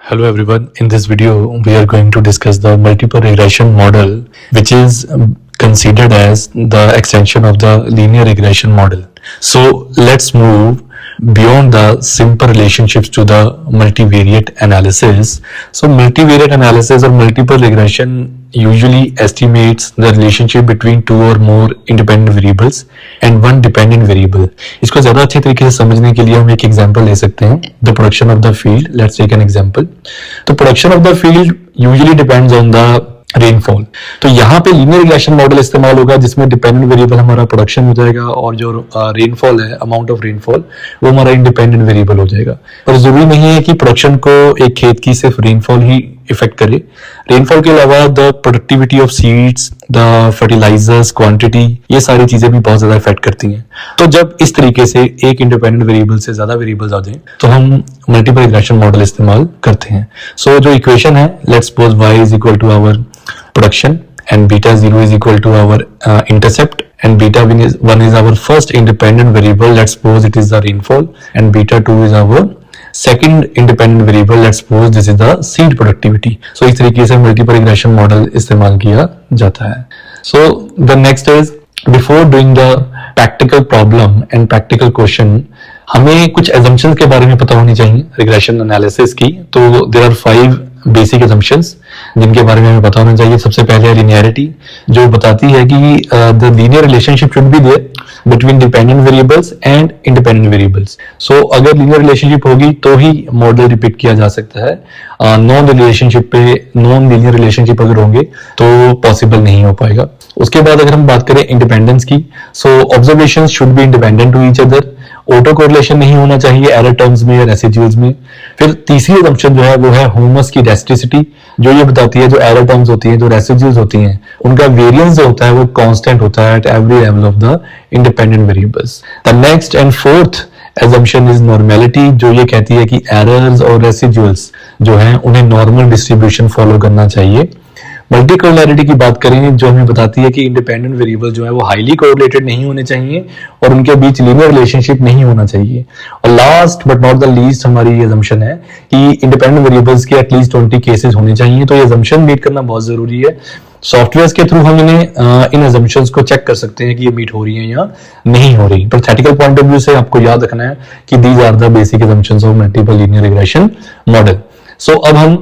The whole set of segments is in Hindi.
Hello everyone. In this video, we are going to discuss the multiple regression model, which is considered as the extension of the linear regression model. So let's move beyond the simple relationships to the multivariate analysis. So multivariate analysis or multiple regression usually estimates the relationship between two or more independent variables and one dependent variable. इसको ज़्यादा अच्छे तरीके से समझने के लिए हम एक एग्जांपल ले सकते हैं, the production of the field. Let's take an example. तो production of the field usually depends on the rainfall. तो यहाँ पे लीनियर रिग्रेशन मॉडल इस्तेमाल होगा जिसमें डिपेंडेंट वेरिएबल हमारा प्रोडक्शन हो जाएगा और जो रेनफॉल है, अमाउंट ऑफ रेनफॉल, वो हमारा इंडिपेंडेंट वेरिएबल हो जाएगा. और जरूरी नहीं है कि प्रोडक्शन को एक खेत की सिर्फ रेनफॉल ही इफेक्ट करे. रेनफॉल के अलावा the productivity of seeds, the fertilizers quantity, ये सारी चीजें भी बहुत ज्यादा इफेक्ट करती हैं. तो जब इस तरीके से एक इंडिपेंडेंट वेरिएबल से ज्यादा वेरिएबल्स आ जाएं तो हम मल्टीपल रिग्रेशन मॉडल इस्तेमाल करते हैं. सो जो इक्वेशन है, let's suppose y is equal to our production and beta 0 is equal to our intercept, and beta 1 is our first independent variable. Let's suppose it is the rainfall, and beta 2 is our second independent variable. Let's suppose this is the seed productivity. So इस तरीके से multiple regression model इस्तेमाल किया जाता है. So the next is, before doing the practical problem and practical question, हमें कुछ assumptions के बारे में पता होनी चाहिए regression analysis की. तो there are 5 बेसिक assumptions जिनके बारे में हमें पता होना चाहिए. सबसे पहले है linearity, जो बताती है कि the linear relationship should be there between dependent variables and independent variables. So अगर linear relationship होगी तो ही मॉडल रिपीट किया जा सकता है. नॉन रिलेशनशिप पे नॉन linear relationship अगर होंगे तो पॉसिबल नहीं हो पाएगा. उसके बाद अगर हम बात करें इंडिपेंडेंस की, so observations should be independent to each other. Auto correlation नहीं होना चाहिए एरर टर्म्स में या रेसिड्यूल्स में. फिर तीसरी assumption जो है वो है होमस की डेस्टिसिटी, जो ये बताती है जो एरर टर्म्स होती हैं, जो रेसिड्यूल्स होती हैं, उनका वेरिएंस जो होता है वो कांस्टेंट होता है at every level of the independent variables. The next and fourth assumption is normality, जो ये कहती है कि एरर्स और रेसिड्यूल्स जो हैं उन्हें नॉर्मल डिस्ट्रीब्यूशन फॉलो करना चाहिए. मल्टी कोरिलेरिटी की बात करें, जो हमें बताती है कि इंडिपेंडेंट वेरिएबल जो है वो हाईली कोरिलेटेड नहीं होने चाहिए और उनके बीच लीनियर रिलेशनशिप नहीं होना चाहिए. और last but not the least हमारी ये assumption है कि इंडिपेंडेंट वेरिएबल्स के एटलीस्ट 20 केसेस होने चाहिए. तो ये assumption मीट करना बहुत जरूरी है. सॉफ्टवेयर के थ्रू हम इन्हें इन assumptions को चेक कर सकते हैं कि ये मीट हो रही है या नहीं हो रही. प्रैक्टिकल पॉइंट ऑफ व्यू से आपको याद रखना है कि these are the basic assumptions of multiple linear regression model. So अब हम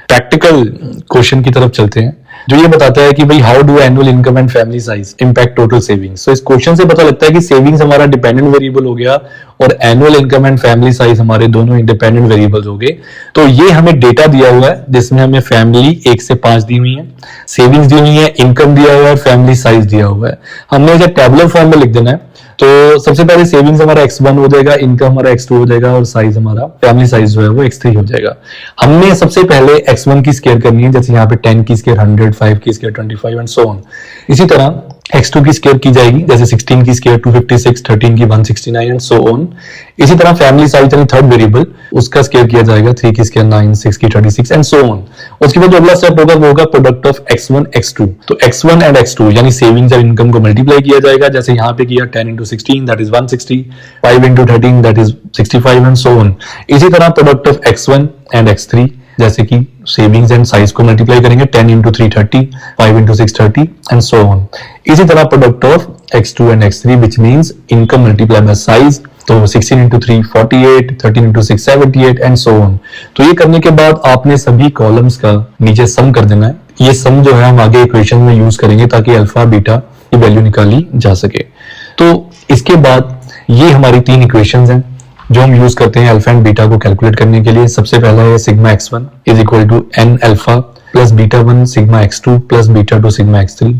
प्रैक्टिकल क्वेश्चन की तरफ चलते हैं, जो ये बताता है कि भाई how do annual income and family size impact total savings. तो इस क्वेश्चन से पता लगता है कि सेविंग्स हमारा डिपेंडेंट वेरिएबल हो गया और annual income and family size हमारे दोनों इंडिपेंडेंट वेरिएबल्स हो गए. तो ये हमें डेटा दिया हुआ है जिसमें हमें फैमिली 1 से 5 दी हुई है, सेविंग्स दी हुई है, इनकम दिया हुआ है और फैमिली साइज दिया हुआ है. हमने इसे टेबुलर फॉर्म में लिख देना है. तो सबसे पहले सेविंग्स हमारा x1 हो जाएगा, इनकम हमारा x2 हो जाएगा और साइज हमारा फैमिली साइज जो है वो x3 हो जाएगा. हमने सबसे पहले x1 की स्केयर करनी है, जैसे यहाँ पे 10 की स्केयर 100, 5 की स्केयर 25 एंड सो ऑन. इसी तरह x2 की स्केयर की जाएगी, जैसे 16 की स्केयर 256, 13 की 169 एंड सो ऑन. इसी तरह फैमिली साइज यानी थर्ड वेरिएबल, उसका स्केयर किया जाएगा, 3 की स्केयर 9, 6 की 36 एंड सो ऑन. उसके बाद जो अगला स्टेप होगा वो होगा प्रोडक्ट ऑफ x1 x2. तो x1 एंड x2 यानी सेविंग्स और इनकम को मल्टीप्लाई किया जाएगा, जैसे यहाँ पे किया 10 into 16 that is 160, 5 into 13 that is 65 and so on. इसी तरह product of x1 and x3, जैसे कि सेविंग्स एंड साइज को मल्टीप्लाई करेंगे, 10 into 330, 5 into 630 and so on. इसी तरह product of x2 and x3 which means income multiply by size, तो 16 into 3 48, 13 into 6 78 and so on. तो ये करने के बाद आपने सभी कॉलम्स का नीचे सम कर देना है. ये सम जो है हम आगे इक्वेशन में यूज करेंगे ताकि अल्फा बीटा की वैल्यू निकाली जा सके. तो इसके बाद ये हमारी 3 इक्वेशंस हैं जो हम यूज करते हैं अल्फा एंड बीटा को कैलकुलेट करने के लिए. सबसे पहला है sigma x1 is equal to n alpha plus beta 1 sigma x2 plus beta 2 sigma x3.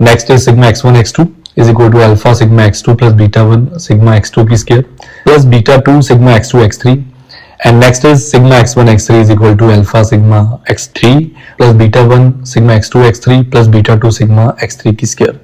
Next is sigma x1 x2 is equal to alpha sigma x2 plus beta 1 sigma x2 की square plus beta 2 sigma x2 x3. And next is sigma x1 x3 is equal to alpha sigma x3 plus beta 1 sigma x2 x3 plus beta 2 sigma x3 की स्क्वायर.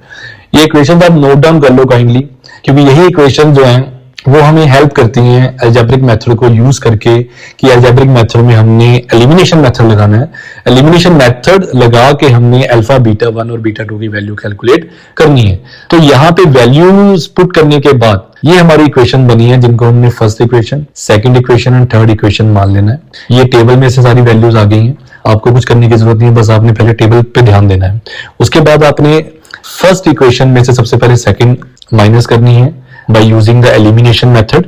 ये इक्वेशन आप नोट डाउन कर लो काइंडली, क्योंकि यही इक्वेशन जो है वो हमें हेल्प करती हैं अलजेब्रिक मेथड को यूज करके कि अलजेब्रिक मेथड में हमने एलिमिनेशन मेथड लगाना है। एलिमिनेशन मेथड लगा के हमने अल्फा बीटा 1 और बीटा 2 की वैल्यू कैलकुलेट करनी है। तो यहाँ पे वैल्यूज पुट करने के बाद ये हमारी इक्वेशन बनी है, जिनको हमने first equation, second equation and third equation मान लेना है। ये टेबल में से सारी वैल्यूज आ गई हैं, आपको कुछ करने की जरूरत नहीं है, बस आपने पहले टेबल पे ध्यान देना है। उसके बाद आपने फर्स्ट इक्वेशन में से सबसे पहले सेकंड माइनस करनी है by using the elimination method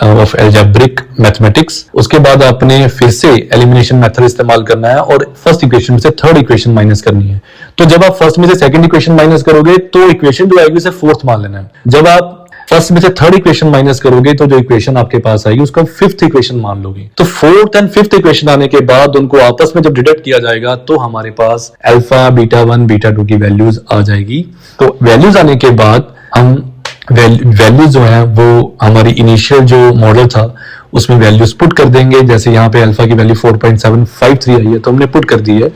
of algebraic mathematics। उसके बाद आपने फिर से elimination method इस्तेमाल करना है और फर्स्ट इक्वेशन में से थर्ड इक्वेशन माइनस करनी है। तो जब आप फर्स्ट में से सेकंड इक्वेशन माइनस करोगे तो इक्वेशन जो आएगी उसे फोर्थ मान लेना है। जब आप फर्स्ट में से थर्ड इक्वेशन माइनस करोगे तो जो इक्वेशन आपके पास आएगी उसको फिफ्थ इक्वेशन मान लोगे। तो फोर्थ एंड फिफ्थ इक्वेशन आने के बाद उनको आपस में जब डिडक्ट किया जाएगा तो हमारे पास अल्फा बीटा 1 बीटा 2 की वैल्यूज आ जाएगी। तो वैल्यूज आने के बाद हम वैल्यूज जो है वो हमारी इनिशियल जो मॉडल था उसमें वैल्यूज पुट कर देंगे। जैसे यहाँ पे अल्फा की वैल्यू 4.753 आई है तो हमने पुट कर दी है,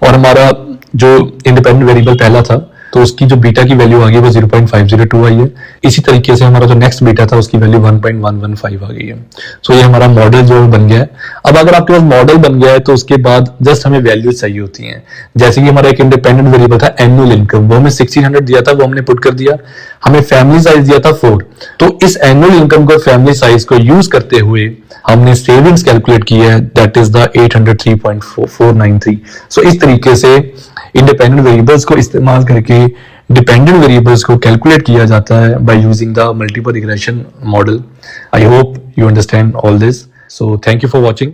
और हमारा जो इंडिपेंडेंट वेरिएबल पहला था तो उसकी जो बीटा की वैल्यू आ गई वो 0.502 आई है। इसी तरीके से हमारा जो नेक्स्ट बीटा था उसकी वैल्यू 1.115 आ गई है। सो ये हमारा मॉडल जो बन गया है। अब अगर आपके पास मॉडल बन गया है तो उसके बाद जस्ट हमें वैल्यूज चाहिए होती हैं। जैसे कि हमारा एक इंडिपेंडेंट वेरिएबल था एनुअल इनकम, वो हमें 1600 दिया था, वो हमने पुट कर दिया। हमें फैमिली साइज दिया था 4, तो इस एनुअल इनकम को फैमिली साइज को यूज करते हुए हमने सेविंग्स कैलकुलेट की है, दैट इज द 803.493। सो इस तरीके से इंडिपेंडेंट वेरिएबल्स को इस्तेमाल करके डिपेंडेंट वेरिएबल्स को कैलकुलेट किया जाता है by using the multiple regression model. I hope you understand all this. So thank you for watching.